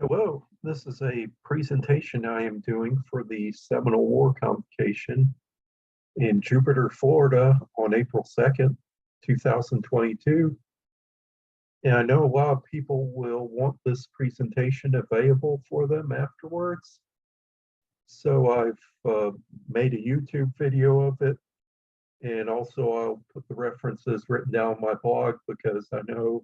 Hello, this is a presentation I am doing for the Seminole War Convocation in Jupiter, Florida on April 2nd, 2022. And I know a lot of people will want this presentation available for them afterwards. So I've made a YouTube video of it, and also I'll put the references written down on my blog because I know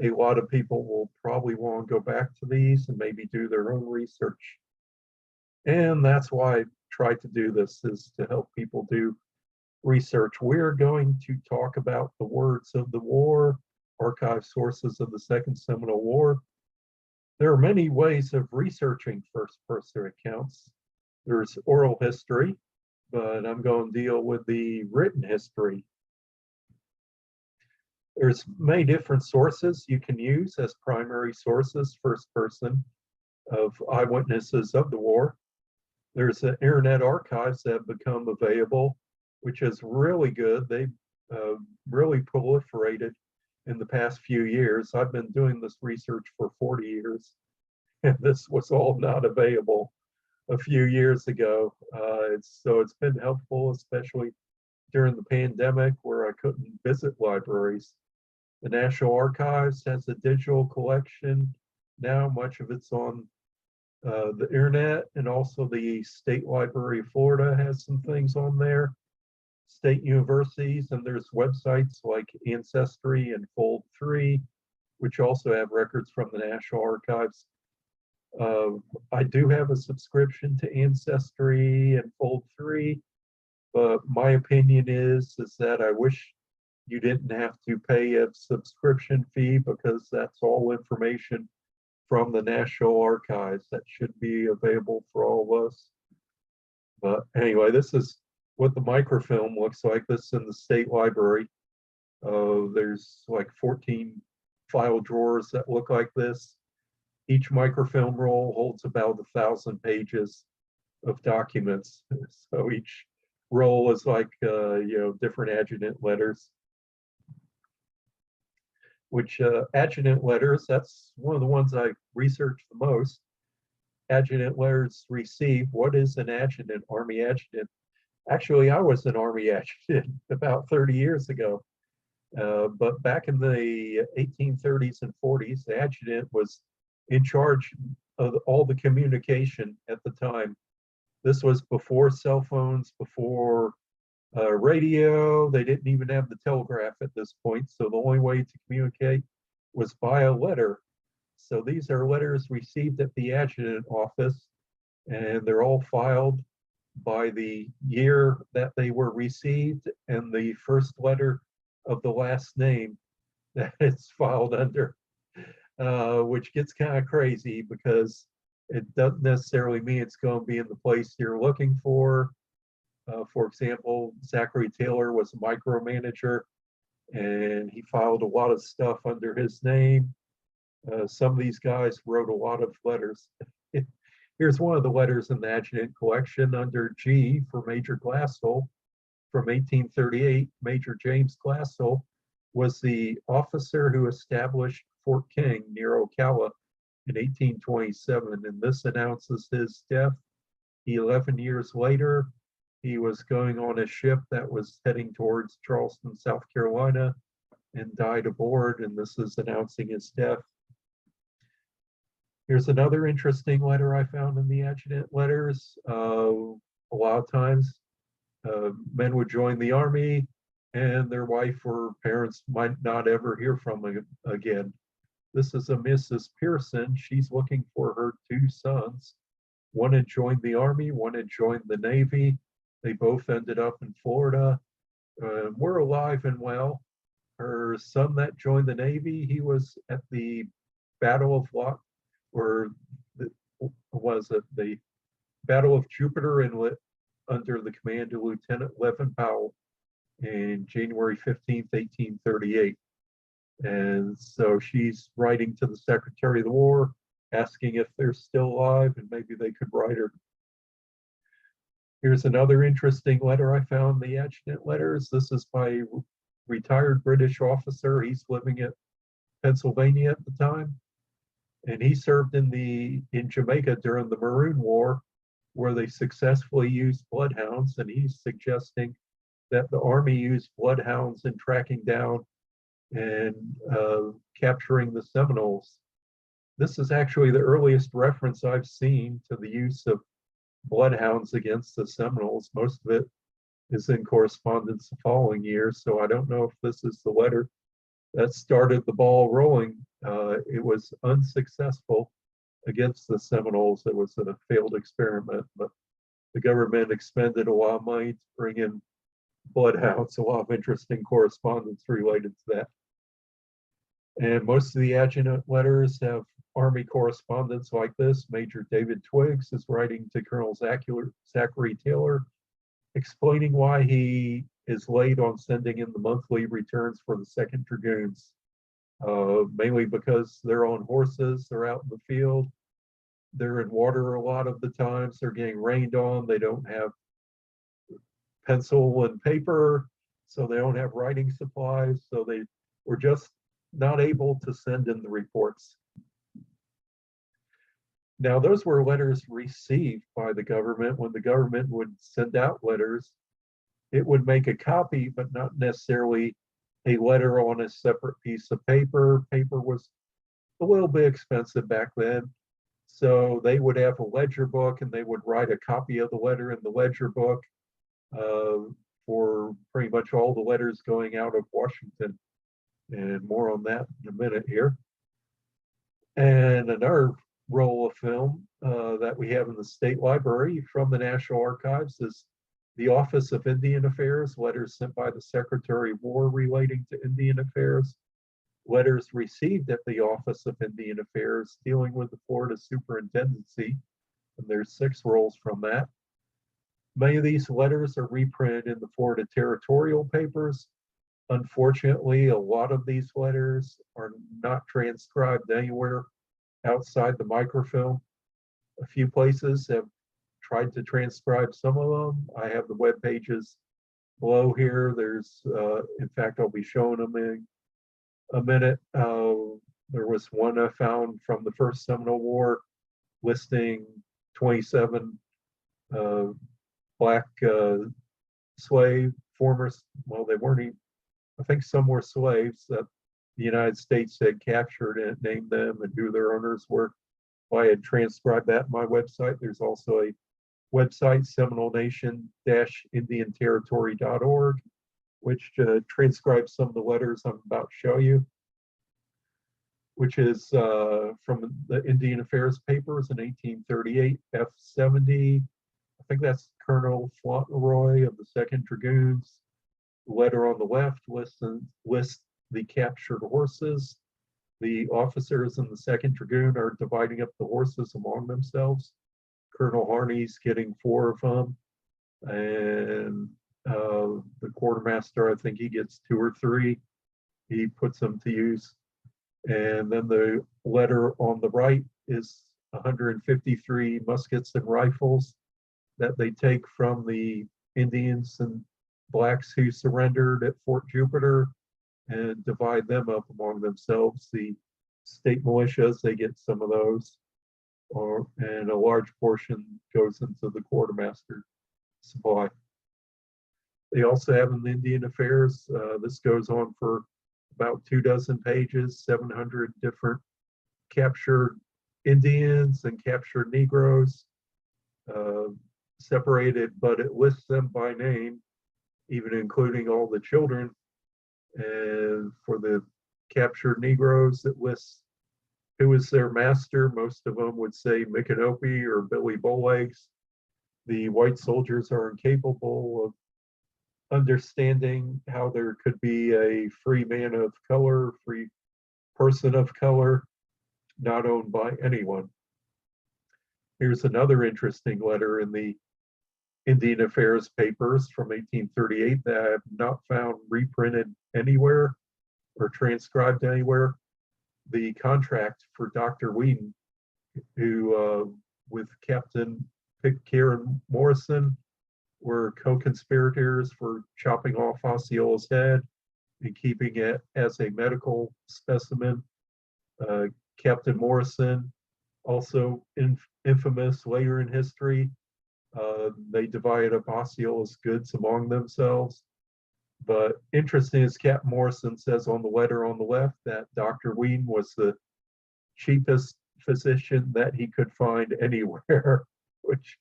a lot of people will probably want to go back to these and maybe do their own research. And that's why I tried to do this, is to help people do research. We're going to talk about the words of the war, archive sources of the Second Seminole War. There are many ways of researching first-person accounts. There's oral history, but I'm going to deal with the written history. There's many different sources you can use as primary sources, first person, of eyewitnesses of the war. There's internet archives that have become available, which is really good. They've really proliferated in the past few years. I've been doing this research for 40 years, and this was all not available a few years ago. So it's been helpful, especially during the pandemic where I couldn't visit libraries. The National Archives has a digital collection now. Much of it's on the internet, and also the State Library of Florida has some things on there. State universities, and there's websites like Ancestry and Fold 3, which also have records from the National Archives. I do have a subscription to Ancestry and Fold 3, but my opinion is that I wish you didn't have to pay a subscription fee, because that's all information from the National Archives that should be available for all of us. But anyway, this is what the microfilm looks like. This is in the State Library. There's like 14 file drawers that look like this. Each microfilm roll holds about 1,000 pages of documents. So each roll is like different adjutant letters. Which adjutant letters, that's one of the ones I researched the most. Adjutant letters received. What is an adjutant, Army adjutant? Actually, I was an Army adjutant about 30 years ago. But back in the 1830s and 40s, the adjutant was in charge of all the communication at the time. This was before cell phones, before radio. They didn't even have the telegraph at this point, so the only way to communicate was by a letter. So these are letters received at the adjutant office, and they're all filed by the year that they were received and the first letter of the last name that it's filed under, which gets kind of crazy because it doesn't necessarily mean it's going to be in the place you're looking for. For example, Zachary Taylor was a micromanager, and he filed a lot of stuff under his name. Some of these guys wrote a lot of letters. Here's one of the letters in the adjutant collection under G for Major Glassel from 1838. Major James Glassel was the officer who established Fort King near Ocala in 1827, and this announces his death 11 years later. He was going on a ship that was heading towards Charleston, South Carolina, and died aboard, and this is announcing his death. Here's another interesting letter I found in the adjutant letters. A lot of times, men would join the Army, and their wife or parents might not ever hear from them again. This is a Mrs. Pearson. She's looking for her 2 sons. One had joined the Army, one had joined the Navy. They both ended up in Florida. We're alive and well. Her son that joined the Navy, he was at the Battle of the Battle of Jupiter under the command of Lieutenant Levin Powell in January 15th, 1838. And so she's writing to the Secretary of the War, asking if they're still alive and maybe they could write her. Here's another interesting letter I found in the adjutant letters. This is by a retired British officer. He's living in Pennsylvania at the time. And he served in Jamaica during the Maroon War, where they successfully used bloodhounds, and he's suggesting that the Army used bloodhounds in tracking down and capturing the Seminoles. This is actually the earliest reference I've seen to the use of bloodhounds against the Seminoles. Most of it is in correspondence the following year, so I don't know if this is the letter that started the ball rolling. It was unsuccessful against the Seminoles. It was a failed experiment, but the government expended a lot of money to bring in bloodhounds. A lot of interesting correspondence related to that. And most of the adjutant letters have Army correspondence like this. Major David Twiggs is writing to Colonel Zachary Taylor, explaining why he is late on sending in the monthly returns for the 2nd Dragoons, mainly because they're on horses, they're out in the field, they're in water a lot of the times, they're getting rained on, they don't have pencil and paper, so they don't have writing supplies, so they were just not able to send in the reports. Now, those were letters received by the government. When the government would send out letters, it would make a copy, but not necessarily a letter on a separate piece of paper. Paper was a little bit expensive back then. So they would have a ledger book and they would write a copy of the letter in the ledger book for pretty much all the letters going out of Washington. And more on that in a minute here. And another roll of film that we have in the State Library from the National Archives is the Office of Indian Affairs, letters sent by the Secretary of War relating to Indian Affairs, letters received at the Office of Indian Affairs dealing with the Florida Superintendency, and there's 6 rolls from that. Many of these letters are reprinted in the Florida Territorial papers. Unfortunately, a lot of these letters are not transcribed anywhere outside the microfilm. A few places have tried to transcribe some of them. I have the web pages below here. There's, in fact, I'll be showing them in a minute. There was one I found from the First Seminole War listing 27 black slave formers. Well, they weren't even, I think some were slaves that the United States had captured and named them and who their owners were. I had transcribed that on my website. There's also a website, Seminole-Nation-IndianTerritory.org, which transcribes some of the letters I'm about to show you, which is from the Indian Affairs papers in 1838, F-70. I think that's Colonel Fauntleroy of the 2nd Dragoons. The letter on the left lists the captured horses. The officers in the 2nd Dragoon are dividing up the horses among themselves. Colonel Harney's getting 4 of them, and the quartermaster, I think he gets 2 or 3. He puts them to use. And then the letter on the right is 153 muskets and rifles that they take from the Indians and blacks who surrendered at Fort Jupiter and divide them up among themselves. The state militias, they get some of those, and a large portion goes into the quartermaster supply. They also have in the Indian Affairs, this goes on for about 24 pages, 700 different captured Indians and captured Negroes, separated, but it lists them by name, even including all the children. And for the captured Negroes, it lists who is their master. Most of them would say Micanopy or Billy Bowlegs. The white soldiers are incapable of understanding how there could be a free man of color, free person of color, not owned by anyone. Here's another interesting letter in the Indian Affairs papers from 1838 that I have not found reprinted anywhere or transcribed anywhere. The contract for Dr. Weedon, who with Captain Pitcairn and Morrison were co-conspirators for chopping off Osceola's head and keeping it as a medical specimen. Captain Morrison, also infamous later in history. They divided up Osceola's goods among themselves. But interesting is Captain Morrison says on the letter on the left that Dr. Weedon was the cheapest physician that he could find anywhere, which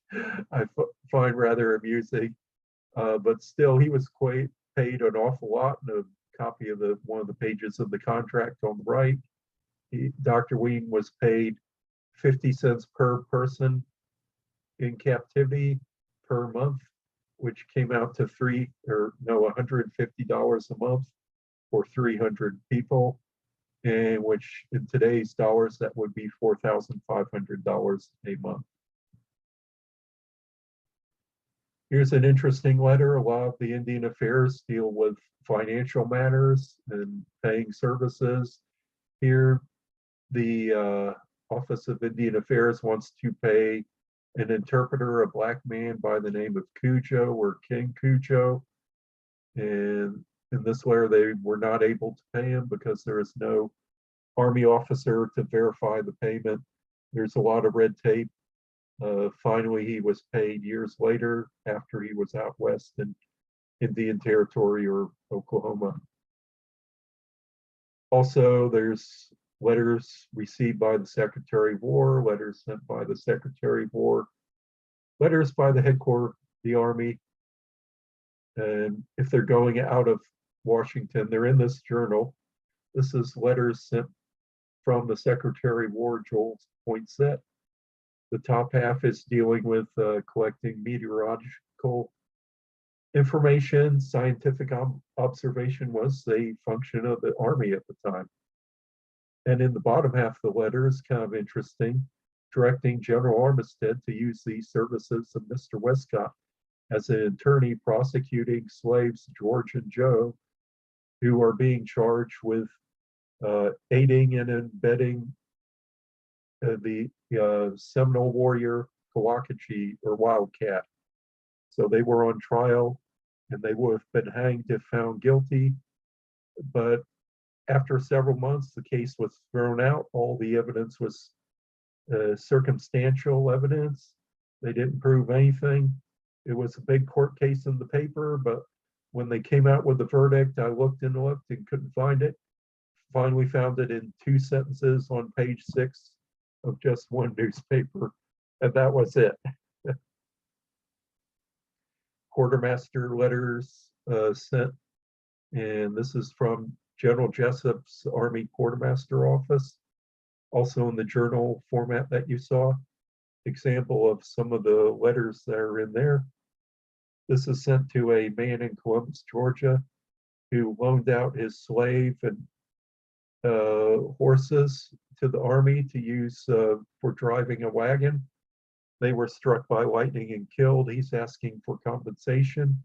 I find rather amusing. But still, he was quite paid an awful lot. And a copy of one of the pages of the contract on the right, Dr. Weedon was paid 50 cents per person in captivity per month, which came out to $150 a month for 300 people, and which in today's dollars, that would be $4,500 a month. Here's an interesting letter. A lot of the Indian affairs deal with financial matters and paying services. Here, the Office of Indian Affairs wants to pay an interpreter, a black man by the name of Cujo or King Cujo. And in this letter, they were not able to pay him because there is no Army officer to verify the payment. There's a lot of red tape. Finally, he was paid years later after he was out west in Indian Territory or Oklahoma. Also, there's letters received by the Secretary of War, letters sent by the Secretary of War, letters by the headquarters of the Army. And if they're going out of Washington, they're in this journal. This is letters sent from the Secretary of War, Joel Poinsett. The top half is dealing with collecting meteorological information. Scientific observation was a function of the Army at the time. And in the bottom half of the letter is kind of interesting, directing General Armistead to use the services of Mr. Wescott as an attorney prosecuting slaves George and Joe, who are being charged with aiding and abetting the Seminole warrior Kawakachi or Wildcat. So they were on trial and they would have been hanged if found guilty. But after several months, the case was thrown out. All the evidence was circumstantial evidence. They didn't prove anything. It was a big court case in the paper, but when they came out with the verdict, I looked and couldn't find it. Finally found it in 2 sentences on page 6 of just one newspaper, and that was it. Quartermaster letters sent, and this is from General Jesup's Army Quartermaster Office, also in the journal format that you saw. Example of some of the letters that are in there. This is sent to a man in Columbus, Georgia, who loaned out his slave and horses to the Army to use for driving a wagon. They were struck by lightning and killed. He's asking for compensation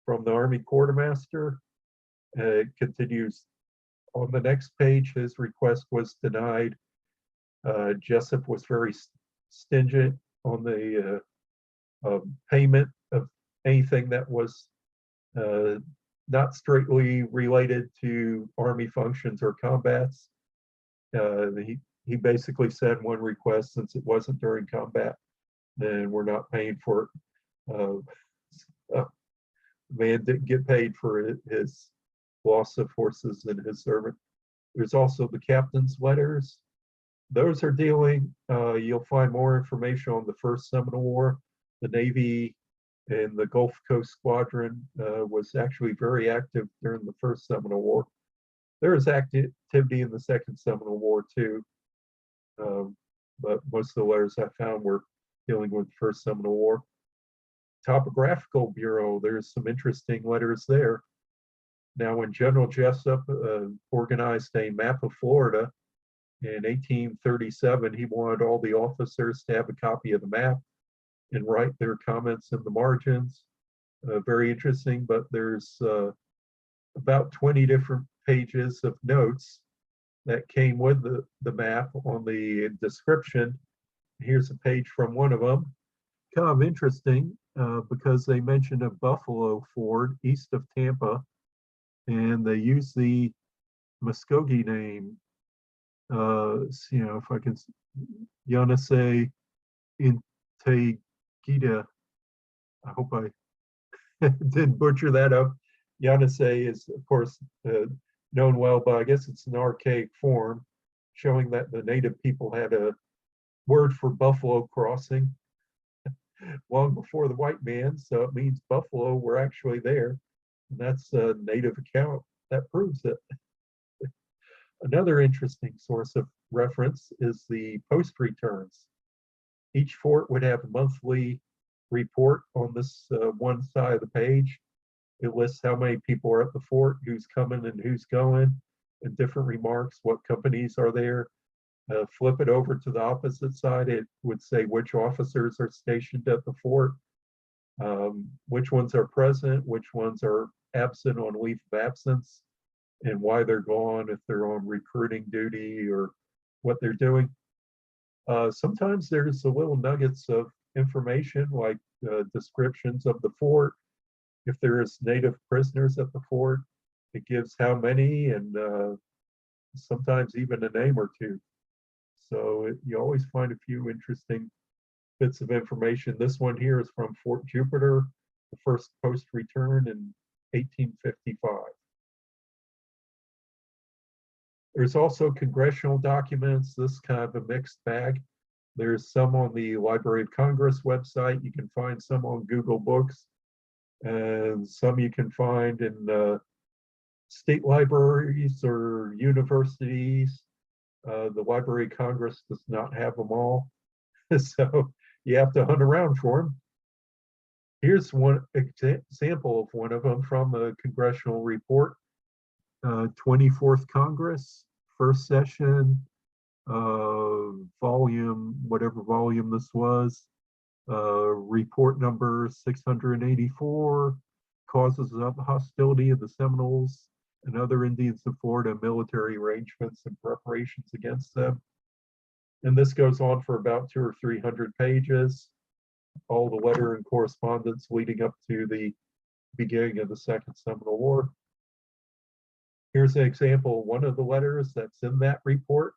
from the Army Quartermaster. It continues on the next page. His request was denied. Jesup was very stingent on the payment of anything that was not strictly related to Army functions or combats. He basically said one request, since it wasn't during combat, then we're not paying for it. Man didn't get paid for his loss of horses and his servant. There's also the captain's letters. Those are dealing, you'll find more information on the First Seminole War. The Navy and the Gulf Coast Squadron was actually very active during the First Seminole War. There was activity in the Second Seminole War too, but most of the letters I found were dealing with the First Seminole War. Topographical Bureau, there's some interesting letters there. Now, when General Jesup organized a map of Florida in 1837, he wanted all the officers to have a copy of the map and write their comments in the margins. Very interesting, but there's about 20 different pages of notes that came with the map on the description. Here's a page from one of them. Kind of interesting because they mentioned a Buffalo Ford east of Tampa, and they use the Muskogee name You know, if I can, Yanase Integida. I hope I didn't butcher that up. Yanase is, of course, known well, but I guess it's an archaic form, showing that the native people had a word for buffalo crossing long before the white man. So it means buffalo were actually there. And that's a native account that proves it. Another interesting source of reference is the post returns. Each fort would have a monthly report on this one side of the page. It lists how many people are at the fort, who's coming and who's going, and different remarks, what companies are there. Flip it over to the opposite side, it would say which officers are stationed at the fort, which ones are present, which ones are absent on leave of absence, and why they're gone, if they're on recruiting duty or what they're doing. Sometimes there's a little nuggets of information like descriptions of the fort. If there is native prisoners at the fort, it gives how many and sometimes even a name or two. So you always find a few interesting bits of information. This one here is from Fort Jupiter, the first post return in 1855. There's also congressional documents. This is kind of a mixed bag. There's some on the Library of Congress website. You can find some on Google Books, and some you can find in state libraries or universities. The Library of Congress does not have them all, so you have to hunt around for them. Here's one example of one of them from a congressional report. 24th Congress, first session, volume, whatever volume this was, report number 684, causes of hostility of the Seminoles and other Indians of Florida, military arrangements and preparations against them. And this goes on for about 200 or 300 pages, all the letter and correspondence leading up to the beginning of the Second Seminole War. Here's an example of one of the letters that's in that report.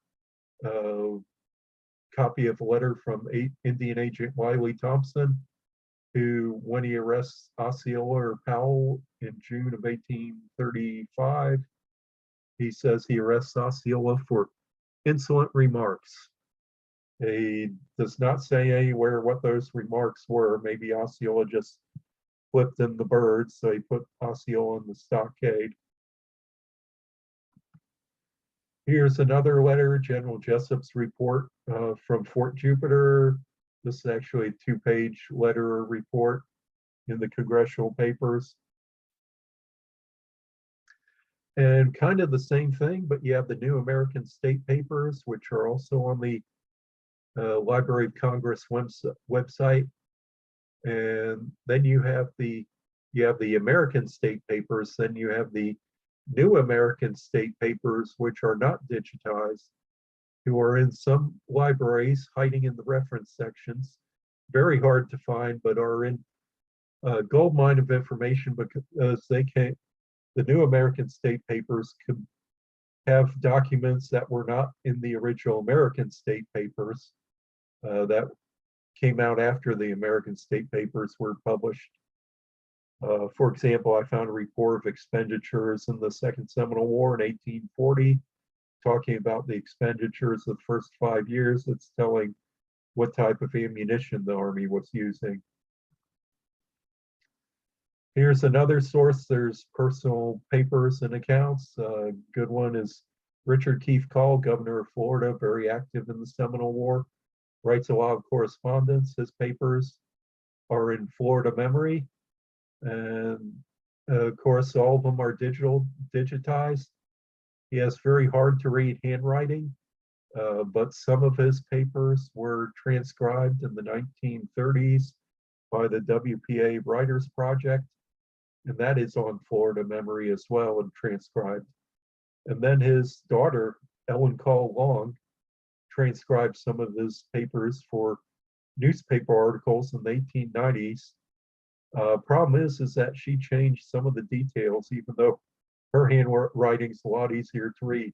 Copy of a letter from Indian Agent Wiley Thompson, who, when he arrests Osceola or Powell in June of 1835, he says he arrests Osceola for insolent remarks. He does not say anywhere what those remarks were. Maybe Osceola just flipped in the bird, so he put Osceola in the stockade. Here's another letter, General Jesup's report from Fort Jupiter. This is actually a two-page letter or report in the congressional papers. And kind of the same thing, but you have the New American State Papers, which are also on the Library of Congress website. And then you have the American State Papers, then you have the New American State Papers, which are not digitized, who are in some libraries hiding in the reference sections, very hard to find, but are in a gold mine of information because the New American State Papers could have documents that were not in the original American State Papers that came out after the American State Papers were published. For example, I found a report of expenditures in the Second Seminole War in 1840, talking about the expenditures of the first 5 years. It's telling what type of ammunition the Army was using. Here's another source. There's personal papers and accounts. A good one is Richard Keefe Call, governor of Florida, very active in the Seminole War, writes a lot of correspondence. His papers are in Florida memory. And of course, all of them are digitized. He has very hard to read handwriting, but some of his papers were transcribed in the 1930s by the WPA Writers Project, and that is on Florida memory as well and transcribed. And then his daughter, Ellen Call Long, transcribed some of his papers for newspaper articles in the 1890s. Problem is that she changed some of the details, even though her handwriting's a lot easier to read.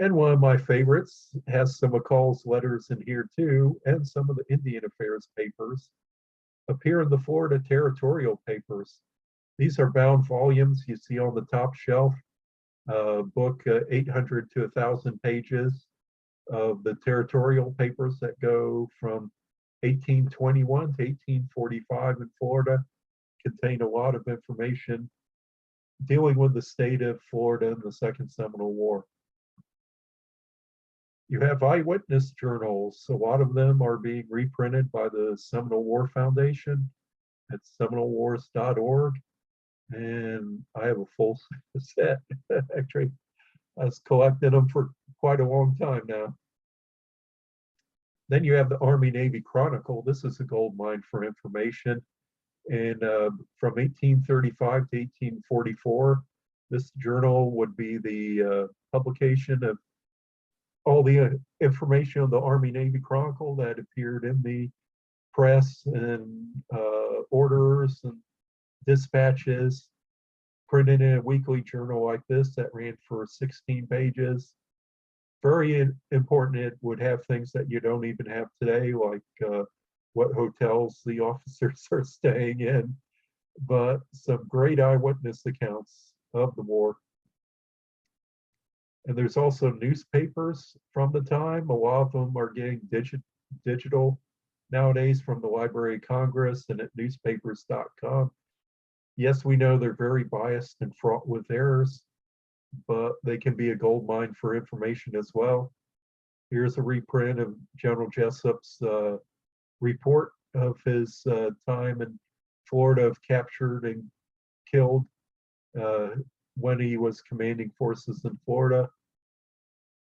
And one of my favorites has some McCall's letters in here too, and some of the Indian Affairs papers appear in the Florida Territorial papers. These are bound volumes you see on the top shelf, book 800 to 1,000 pages of the territorial papers that go from 1821 to 1845 in Florida, contain a lot of information dealing with the state of Florida in the Second Seminole War. You have eyewitness journals. A lot of them are being reprinted by the Seminole War Foundation at seminolewars.org. And I have a full set. Actually, I was collecting them for quite a long time now. Then you have the Army-Navy Chronicle. This is a gold mine for information. And from 1835 to 1844, this journal would be the publication of all the information on the Army-Navy Chronicle that appeared in the press and orders and dispatches, printed in a weekly journal like this that ran for 16 pages. Very important. It would have things that you don't even have today, like what hotels the officers are staying in, but some great eyewitness accounts of the war. And there's also newspapers from the time. A lot of them are getting digital nowadays from the Library of Congress and at newspapers.com. Yes, we know they're very biased and fraught with errors, but they can be a gold mine for information as well. Here's a reprint of General Jesup's report of his time in Florida of captured and killed when he was commanding forces in Florida.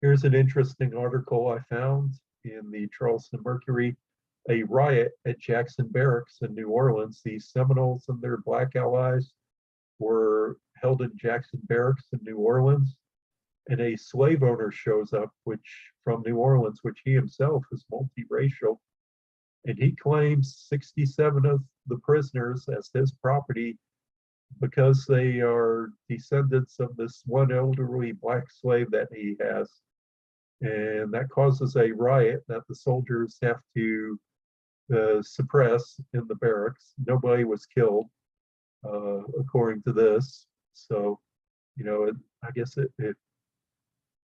Here's an interesting article I found in the Charleston Mercury, a riot at Jackson Barracks in New Orleans. The Seminoles and their black allies were held in Jackson Barracks in New Orleans, and a slave owner shows up, from New Orleans, which he himself is multiracial, and he claims 67 of the prisoners as his property because they are descendants of this one elderly black slave that he has. And that causes a riot that the soldiers have to suppress in the barracks. Nobody was killed, according to this. So, you know, I guess it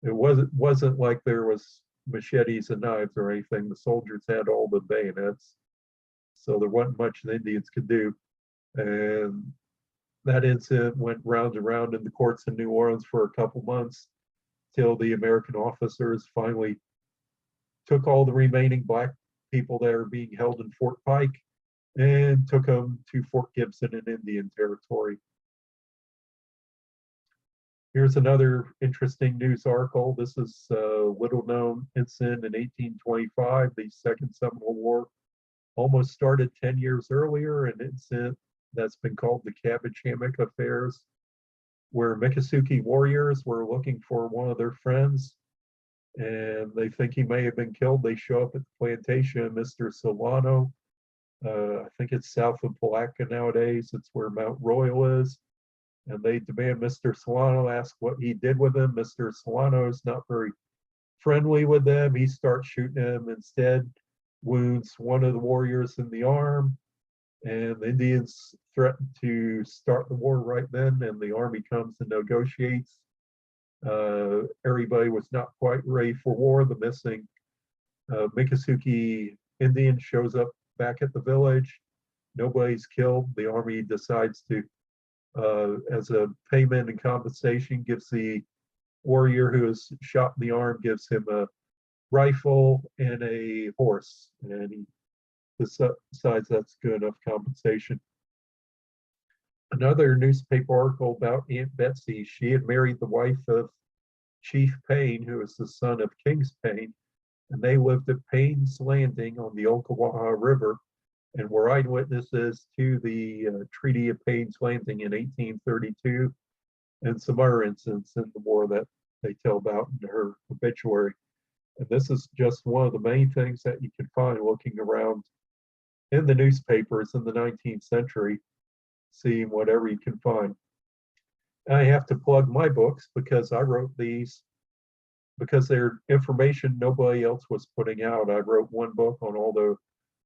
wasn't like there was machetes and knives or anything. The soldiers had all the bayonets, so there wasn't much the Indians could do. And that incident went round and round in the courts in New Orleans for a couple months till the American officers finally took all the remaining black people that are being held in Fort Pike and took them to Fort Gibson in Indian Territory. Here's another interesting news article. This is a little-known incident in 1825, the Second Seminole War. Almost started 10 years earlier, an incident that's been called the Cabbage Hammoc Affairs, where Miccosukee warriors were looking for one of their friends, and they think he may have been killed. They show up at the plantation, Mr. Solano. I think it's south of Palatka nowadays. It's where Mount Royal is. And they demand Mr. Solano ask what he did with him. Mr. Solano is not very friendly with them. He starts shooting him instead, wounds one of the warriors in the arm, and the Indians threaten to start the war right then, and the army comes and negotiates. Everybody was not quite ready for war. The missing Miccosukee Indian shows up back at the village. Nobody's killed. The army decides to, as a payment and compensation, gives the warrior who was shot in the arm, gives him a rifle and a horse, and he decides that's good enough compensation. Another newspaper article about Aunt Betsy. She had married the wife of Chief Payne, who was the son of King's Payne, and they lived at Payne's Landing on the Ocklawaha River and were eyewitnesses to the Treaty of Payne's Landing in 1832 and some other incidents in the war that they tell about in her obituary. And this is just one of the many things that you can find looking around in the newspapers in the 19th century, seeing whatever you can find. I have to plug my books because I wrote these because they're information nobody else was putting out. I wrote one book on all the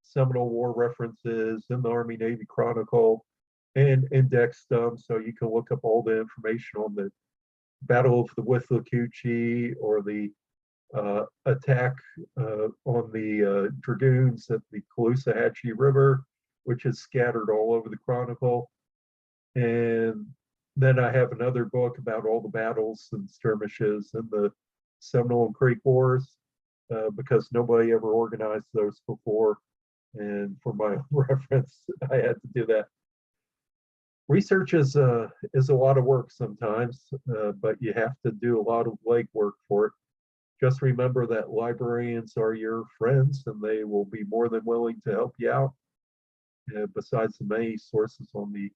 Seminole War references in the Army Navy Chronicle and indexed them so you can look up all the information on the Battle of the Withlacoochee or the attack on the dragoons at the Caloosahatchee River, which is scattered all over the Chronicle. And then I have another book about all the battles and skirmishes in the Seminole and Creek Wars, because nobody ever organized those before. And for my reference, I had to do that. Research is a lot of work sometimes, but you have to do a lot of legwork for it. Just remember that librarians are your friends and they will be more than willing to help you out, besides the many sources on the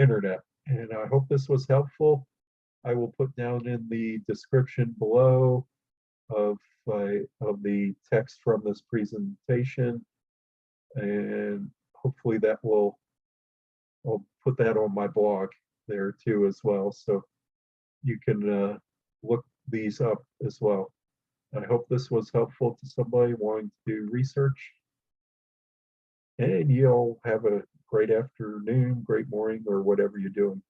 internet. And I hope this was helpful. I will put down in the description below of the text from this presentation, and hopefully that will, I'll put that on my blog there too as well, so you can look these up as well. I hope this was helpful to somebody wanting to do research. And you'll have a great afternoon, great morning, or whatever you're doing.